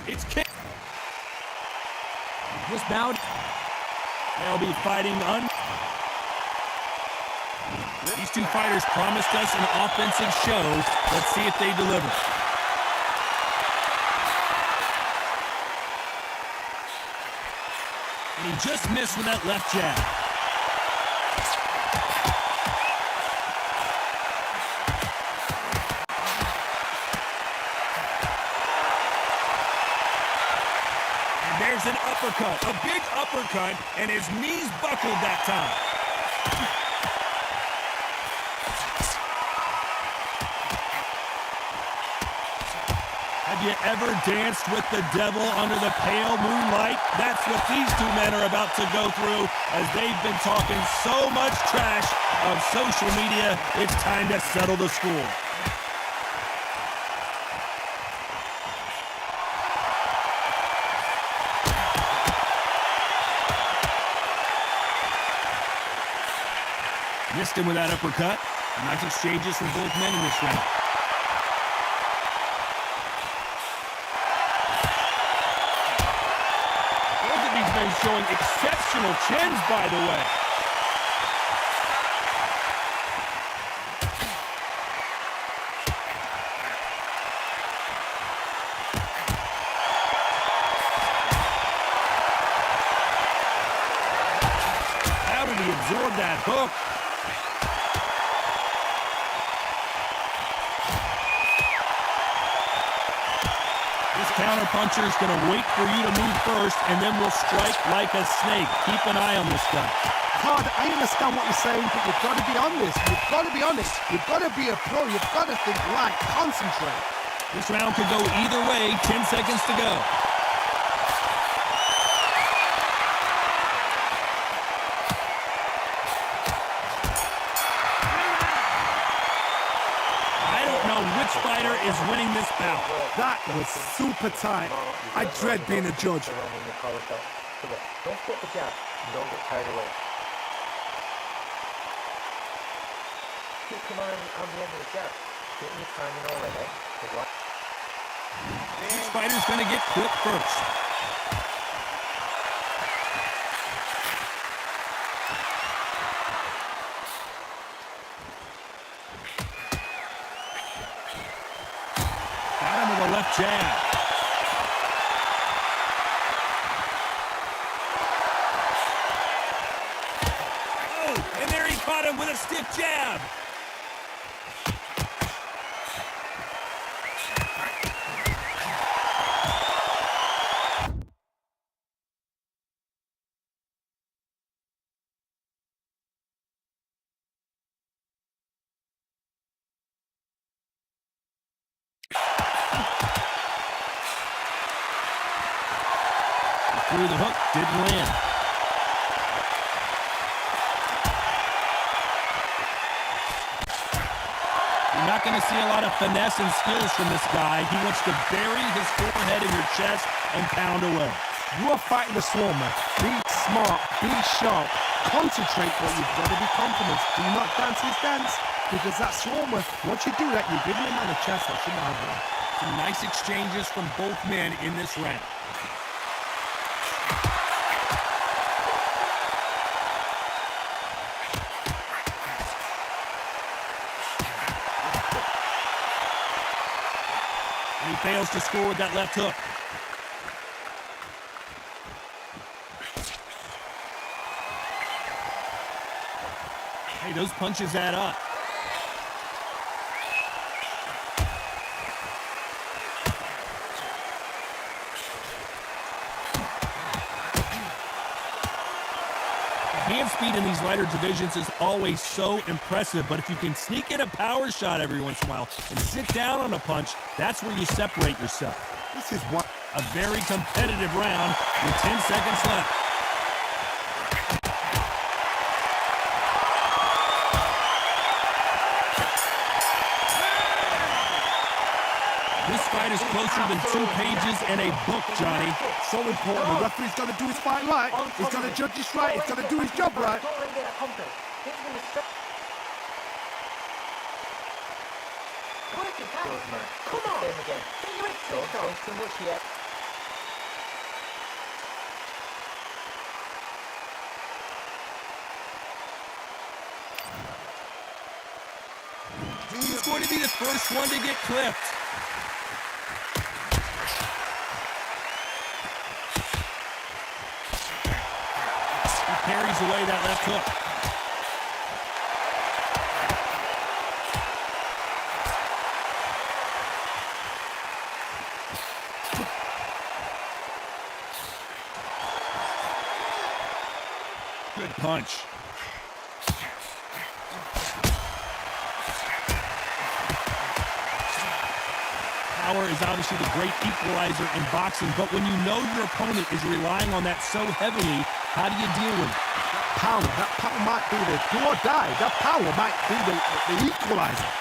It's kicked. Just bowed. They'll be fighting These two fighters promised us an offensive show. Let's see if they deliver. And he just missed with that left jab. And there's an uppercut, a big uppercut, and his knees buckled that time. Have you ever danced with the devil under the pale moonlight? That's what these two men are about to go through as they've been talking so much trash on social media. It's time to settle the score. Missed him with that uppercut. Nice exchanges from both men in this round. Showing exceptional chins, by the way. How did he absorb that hook? Counterpuncher is going to wait for you to move first, and then we'll strike like a snake. Keep an eye on this guy. Todd, I understand what you're saying, but you've got to be honest. You've got to be honest. You've got to be a pro. You've got to think right. Concentrate. This round could go either way. 10 seconds to go. Which fighter is winning this bout? That was super tight. I dread being a judge. Don't put the jab. Don't get carried away. Keep your mind on the end of the jab. Get your timing already. Which fighter's going to get quick first? Left jab. Oh, and there he caught him with a stiff jab. Through the hook, didn't land. You're not going to see a lot of finesse and skills from this guy. He wants to bury his forehead in your chest and pound away. You are fighting the swarmer. Be smart, be sharp, concentrate, but you've got to be confident. Do not dance his dance, because that swarmer, once you do that, you give him a man a chest that shouldn't have one. Some nice exchanges from both men in this round. And he fails to score with that left hook. Hey, those punches add up. Hand speed in these lighter divisions is always so impressive, but if you can sneak in a power shot every once in a while and sit down on a punch, that's where you separate yourself. This is what a very competitive round with 10 seconds left. This fight is closer than 2 pages in a book, Johnny. So important. The referee's got to do his fight right. He's got to judge this right. He's got to do his job right. Working hard. Good man. Come on. Same again. Get your head Don't off. think too much yet. He's going to be the first one to get clipped. He parries away that left hook. Good punch. Power is obviously the great equalizer in boxing, but when you know your opponent is relying on that so heavily, how do you deal with it? That power might be the do or die. That power might be the equalizer.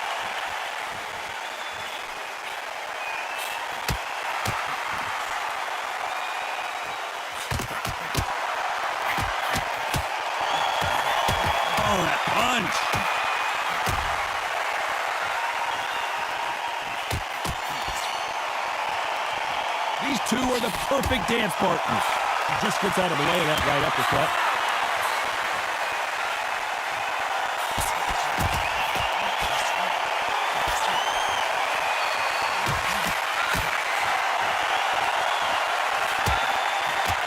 Oh, that punch. These two are the perfect dance partners. He just gets out of the way of that right uppercut.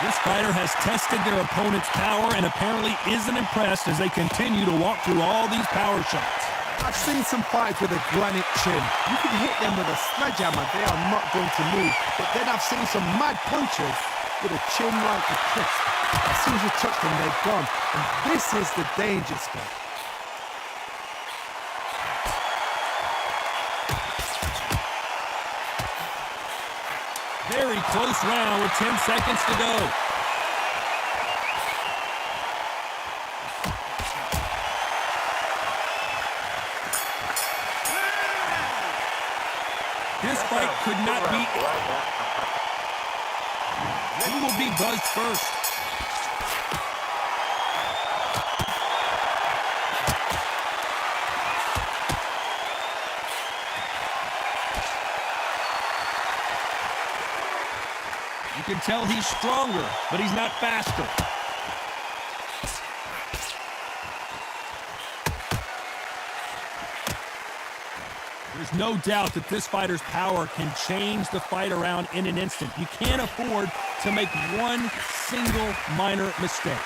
This fighter has tested their opponent's power and apparently isn't impressed as they continue to walk through all these power shots. I've seen some fighters with a granite chin. You can hit them with a sledgehammer, they are not going to move. But then I've seen some mad punchers with a chin like a crisp. As soon as you touch them, they're gone. And this is the danger spot. Very close round with 10 seconds to go. This fight could not be... Who will be buzzed first? You can tell he's stronger, but he's not faster. There's no doubt that this fighter's power can change the fight around in an instant. You can't afford to make one single minor mistake.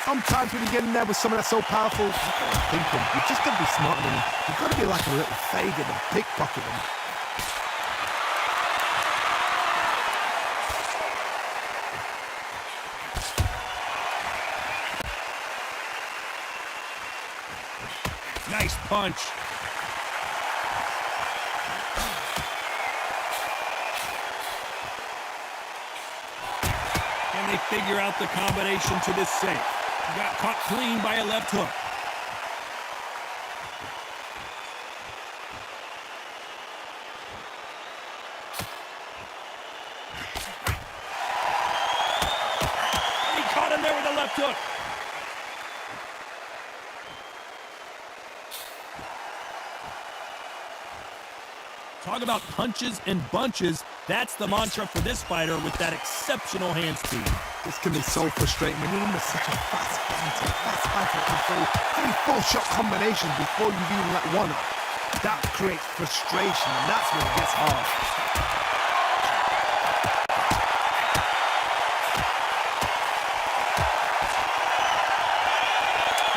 Sometimes when you get in there with someone that's so powerful, you gotta think them. You just gotta be smarter than them. You've got to be like a little faggot and pickpocket them. Nice punch. Can they figure out the combination to this save? He got caught clean by a left hook. He caught him there with a left hook. Talk about punches and bunches. That's the mantra for this fighter with that exceptional hand speed. This can be so frustrating when you're under such a fast fighter can throw 3-4 shot combinations before you've even let one up. That creates frustration, and that's when it gets hard.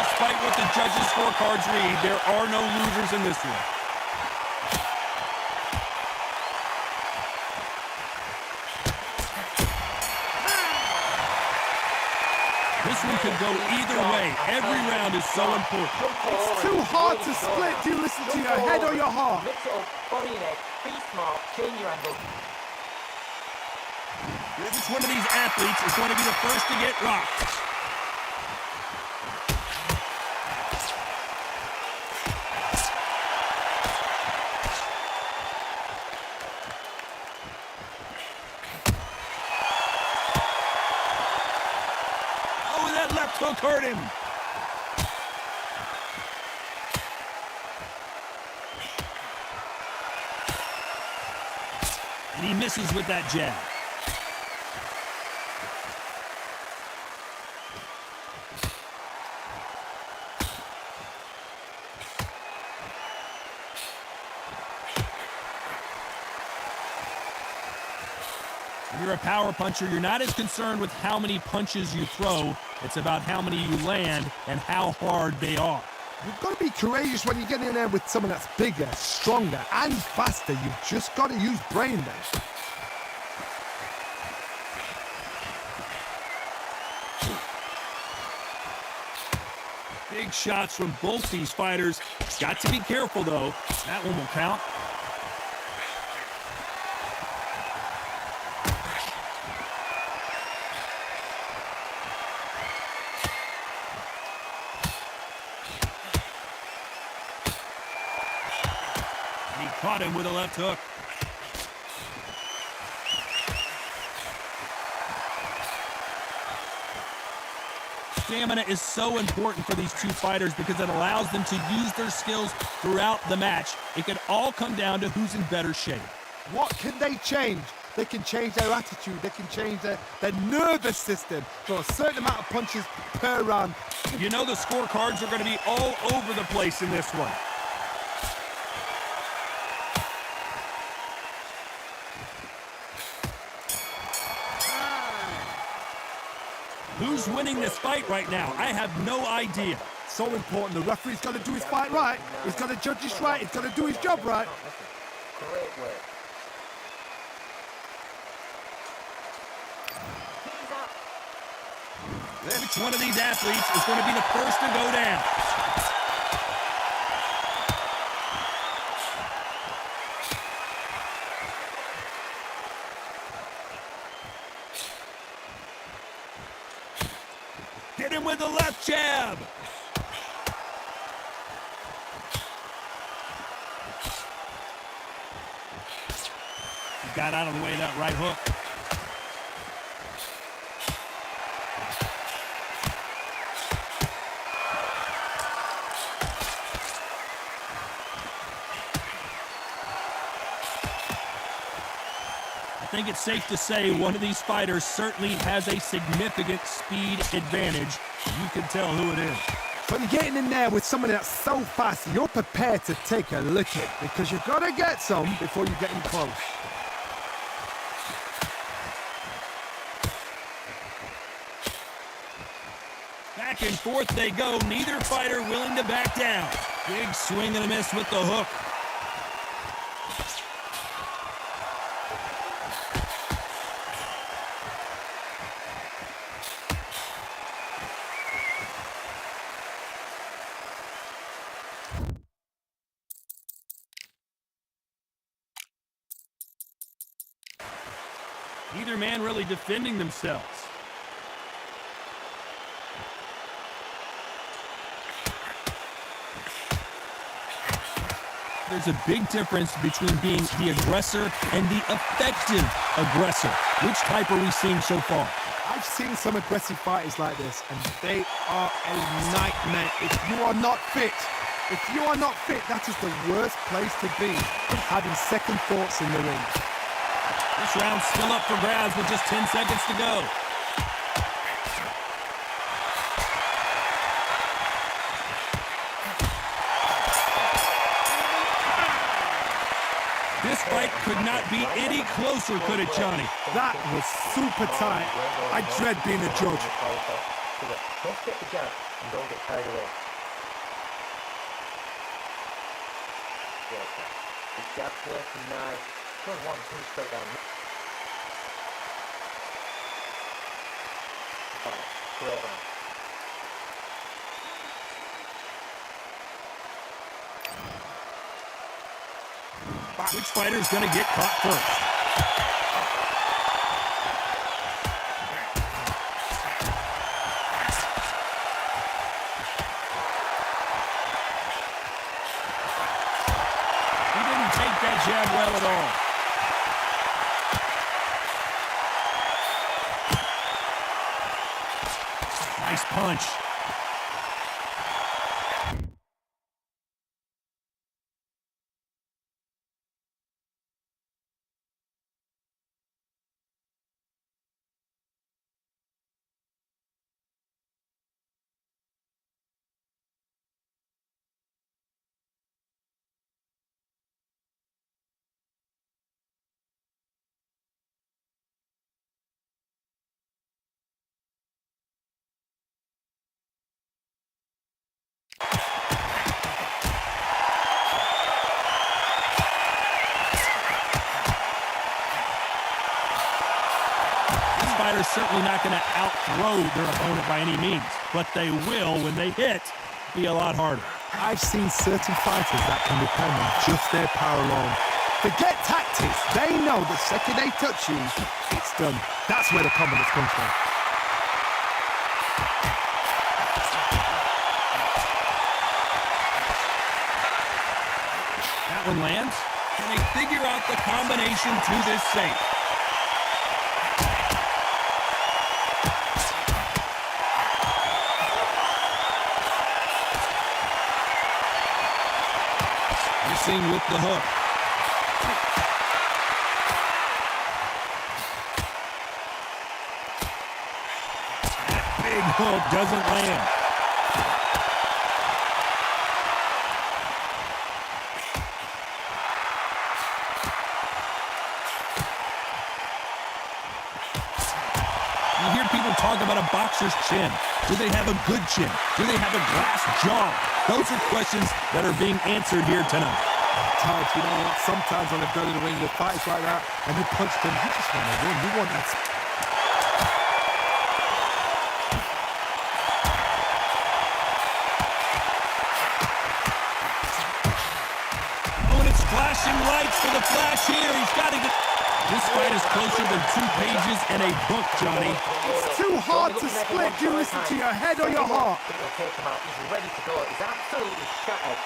Despite what the judges' scorecards read, there are no losers in this one. This one could go either way. Every round is so important. It's too hard to split. Do you listen to your head or your heart? Mix it up, body and head. Be smart, change your angle. Which one of these athletes is going to be the first to get rocked? Oh, that left hook hurt him. He misses with that jab. When you're a power puncher, you're not as concerned with how many punches you throw. It's about how many you land and how hard they are. You've got to be courageous when you get in there with someone that's bigger, stronger, and faster. You've just got to use brain there. Big shots from both these fighters. Got to be careful, though. That one will count. He caught him with a left hook. Stamina is so important for these two fighters because it allows them to use their skills throughout the match. It can all come down to who's in better shape. What can they change? They can change their attitude. They can change their nervous system for a certain amount of punches per round. You know the scorecards are going to be all over the place in this one. Who's winning this fight right now? I have no idea. So important. The referee's got to do his fight right. He's got to judge his right. He's got to do his job right. Great work. Which one of these athletes is going to be the first to go down? Hit him with the left jab. He got out of the way of that right hook. I think it's safe to say one of these fighters certainly has a significant speed advantage. You can tell who it is. When you're getting in there with someone that's so fast, you're prepared to take a licking because you've got to get some before you get in close. Back and forth they go. Neither fighter willing to back down. Big swing and a miss with the hook. Neither man really defending themselves. There's a big difference between being the aggressor and the effective aggressor. Which type are we seeing so far? I've seen some aggressive fighters like this, and they are a nightmare. If you are not fit, that is the worst place to be, having second thoughts in the ring. This round's still up for grabs with just 10 seconds to go. This fight could not be any closer, could it, Johnny? That was super tight. I dread being a judge. Don't get the jab and don't get carried away. The jab's working nice. Good 1-2 straight down. Great round. Which fighter's going to get caught first? He didn't take that jab well at all. Nice punch. fighter's certainly not going to outthrow their opponent by any means, but they will, when they hit, be a lot harder. I've seen certain fighters that can depend on just their power alone. Forget tactics. They know the second they touch you, it's done. That's where the confidence comes from. That one lands. Can they figure out the combination to this safe? Missing with the hook. That big hook doesn't land. You hear people talk about a boxer's chin. Do they have a good chin? Do they have a glass jaw? Those are questions that are being answered here tonight. Todd, you know what? Sometimes when they've done in the ring, the fights like that, and you punch them, you just want to win. You want that. Oh, and it's flashing lights for the flash here. He's got to get... This fight is closer than 2 pages in a book, Johnny. It's too hard to split. Do you listen to your head or your heart? It'll take him out. He's ready to go. He's absolutely shattered.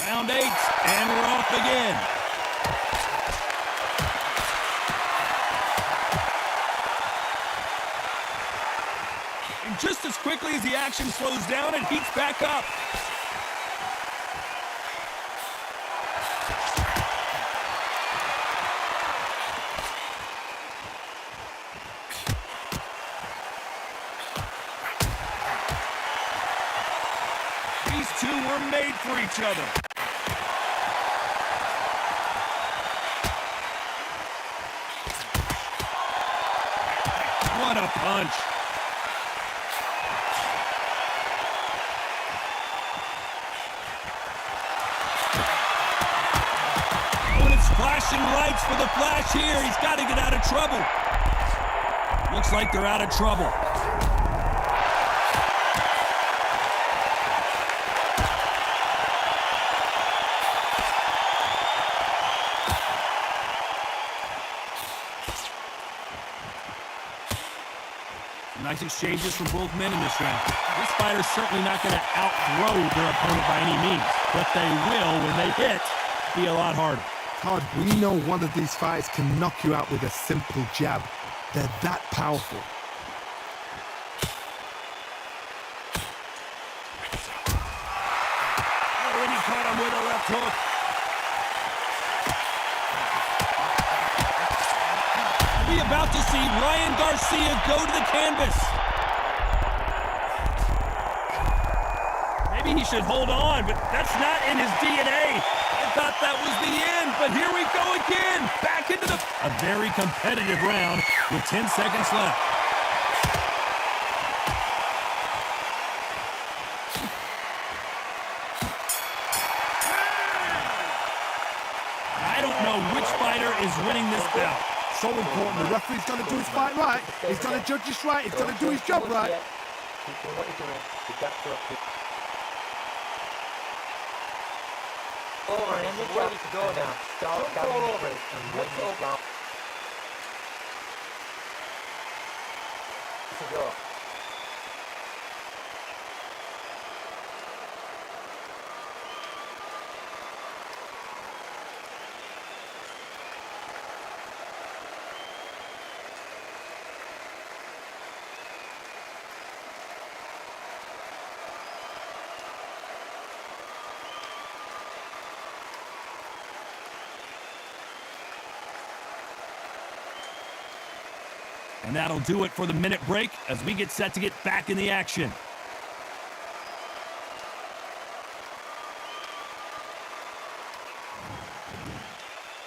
Round 8, and we're off again. And just as quickly as the action slows down, it heats back up. These two were made for each other. What a punch. Oh, and it's flashing lights for the flash here. He's got to get out of trouble. Looks like they're out of trouble. Nice exchanges from both men in this round. This fighter's certainly not going to outthrow their opponent by any means, but they will, when they hit, be a lot harder. Todd, we know one of these fights can knock you out with a simple jab. They're that powerful. Oh, and he caught him with a left hook. Are we about to see Ryan Garcia go to the canvas? Maybe he should hold on, but that's not in his DNA. I thought that was the end, but here we go again. Back into a very competitive round with 10 seconds left. I don't know which fighter is winning this bout. So important. The referee's going to do his fight right. He's going to judge this right. He's going to do his job right. Keep doing what you're doing. You got to keep. Over and he's ready to go now. Start going over it and win this round. To go. And that'll do it for the minute break as we get set to get back in the action.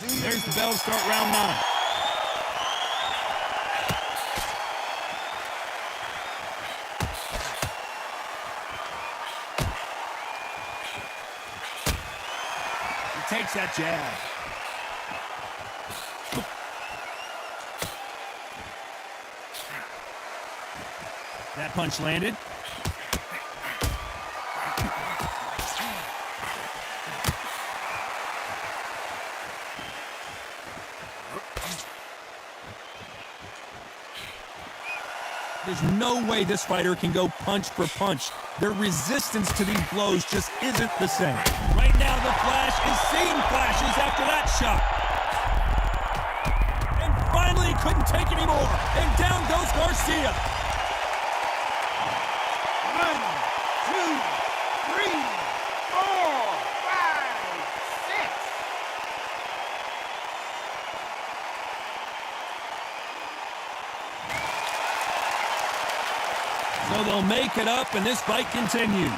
There's the bell to start round 9. takes that jab. That punch landed. There's no way this fighter can go punch for punch. Their resistance to these blows just isn't the same. Right now, the Flash is seeing flashes after that shot. And finally, he couldn't take anymore. And down goes Garcia. 1, 2, 3, 4, 5, 6. So they'll make it up, and this fight continues.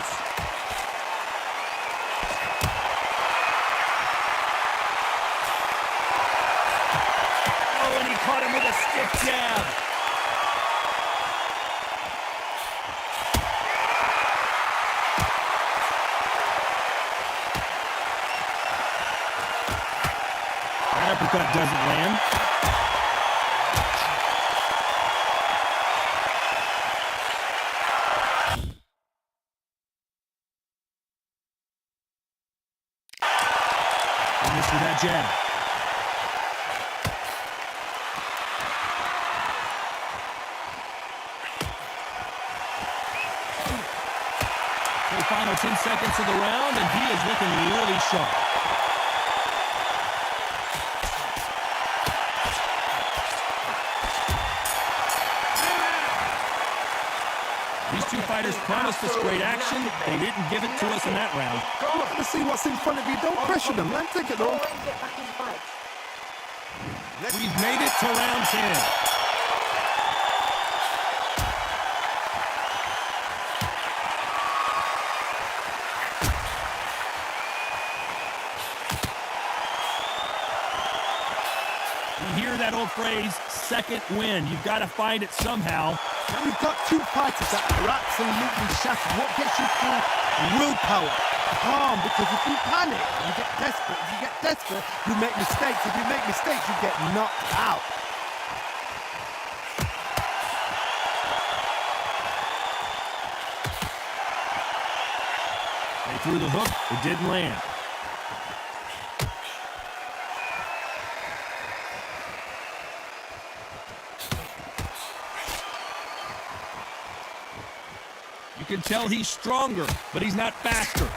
Oh, and he caught him with a stiff jab. That uppercut doesn't land. Missed that jab. The final 10 seconds of the round, and he is looking really sharp. These two fighters promised us great action. They didn't give it to us in that round. Look to see what's in front of you. Don't pressure them, man. Take it though. We've made it to round 10. You hear that old phrase, second win. You've got to find it somehow. Now we've got two fighters that are absolutely shattered. What gets you through? Willpower. Calm, because if you panic, you get desperate. If you get desperate, you make mistakes. If you make mistakes, you get knocked out. They threw the hook. It didn't land. You can tell he's stronger, but he's not faster.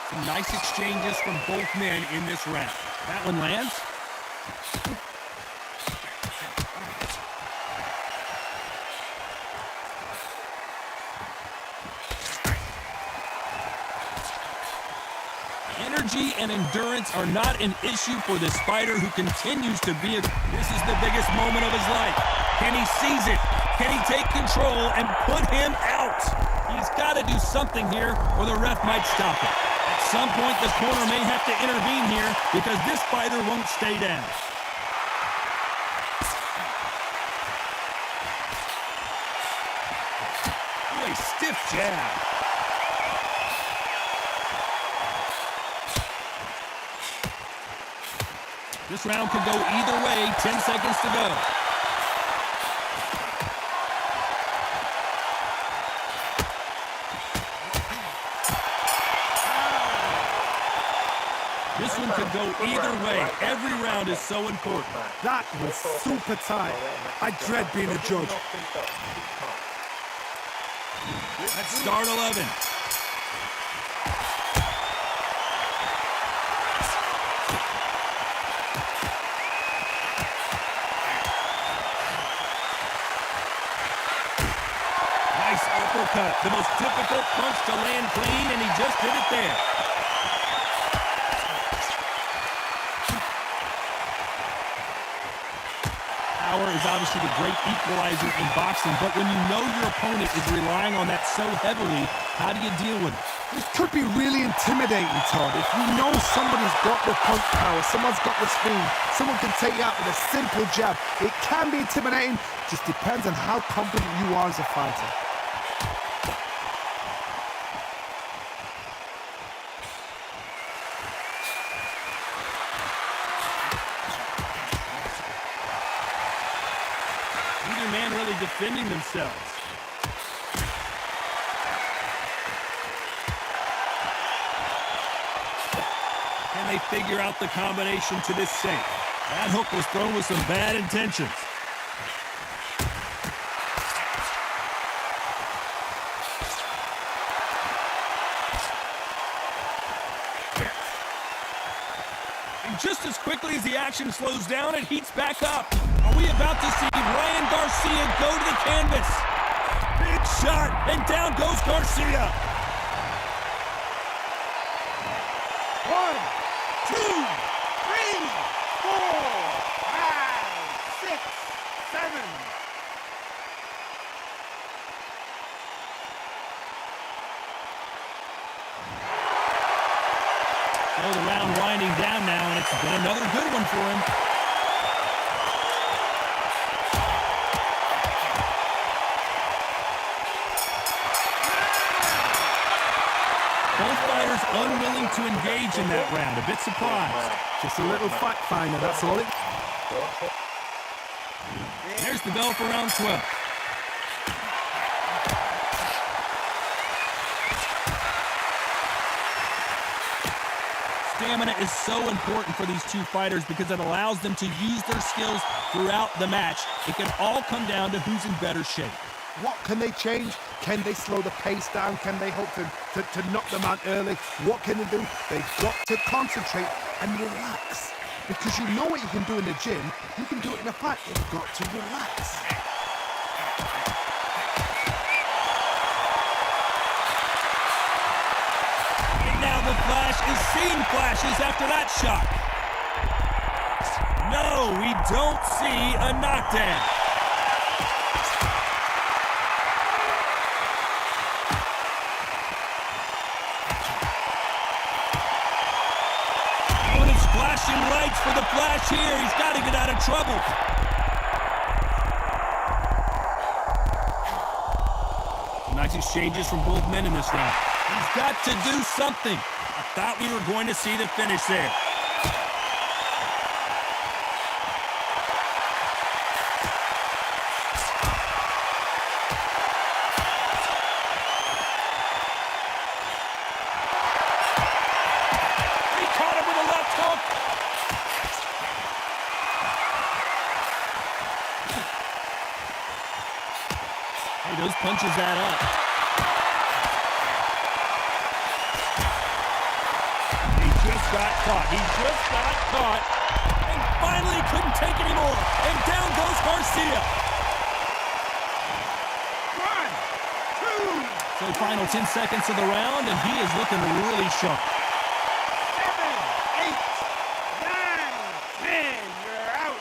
Some nice exchanges from both men in this round. That one lands. Energy and endurance are not an issue for this fighter who continues to be This is the biggest moment of his life. Can he seize it? Can he take control and put him out? He's got to do something here or the ref might stop it. At some point, the corner may have to intervene here because this fighter won't stay down. Ooh, a stiff jab. This round could go either way. 10 seconds to go. This one could go either way. Every round is so important. That was super tight. I dread being a judge. Let's start 11. Nice uppercut. The most difficult punch to land clean, and he just did it there. Power is obviously the great equalizer in boxing, but when you know your opponent is relying on that so heavily, how do you deal with it? This could be really intimidating, Todd. If you know somebody's got the punch power, someone's got the speed, someone can take you out with a simple jab, it can be intimidating. Just depends on how confident you are as a fighter. defending themselves. Can they figure out the combination to this sink? That hook was thrown with some bad intentions. And just as quickly as the action slows down, it heats back up. Are we about to see Ryan Garcia go to the canvas? Big shot, and down goes Garcia. 1, 2, 3, 4, 5, 6, 7. So the round winding down now, and it's been another good one for him. Both fighters unwilling to engage in that round. A bit surprised. Just a little fact finder, that's all it. There's the bell for round 12. Stamina is so important for these two fighters because it allows them to use their skills throughout the match. It can all come down to who's in better shape. What can they change? Can they slow the pace down? Can they hope to knock them out early? What can they do? They've got to concentrate and relax. Because you know what you can do in the gym, you can do it in a fight. You've got to relax. And now the Flash is seeing flashes after that shot. No, we don't see a knockdown. Flashing lights for the Flash here. He's got to get out of trouble. Nice exchanges from both men in this round. He's got to do something. I thought we were going to see the finish there. Those punches add up. He just got caught. And finally couldn't take anymore. And down goes Garcia. 1, 2. So final 10 seconds of the round, and he is looking really sharp. 7, 8, 9, 10. You're out.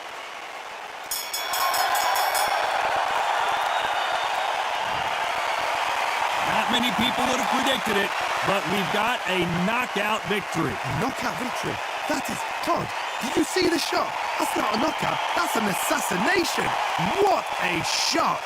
Not many people would have predicted it, but we've got a knockout victory. A knockout victory? That is, Todd, did you see the shot? That's not a knockout, that's an assassination. What a shot!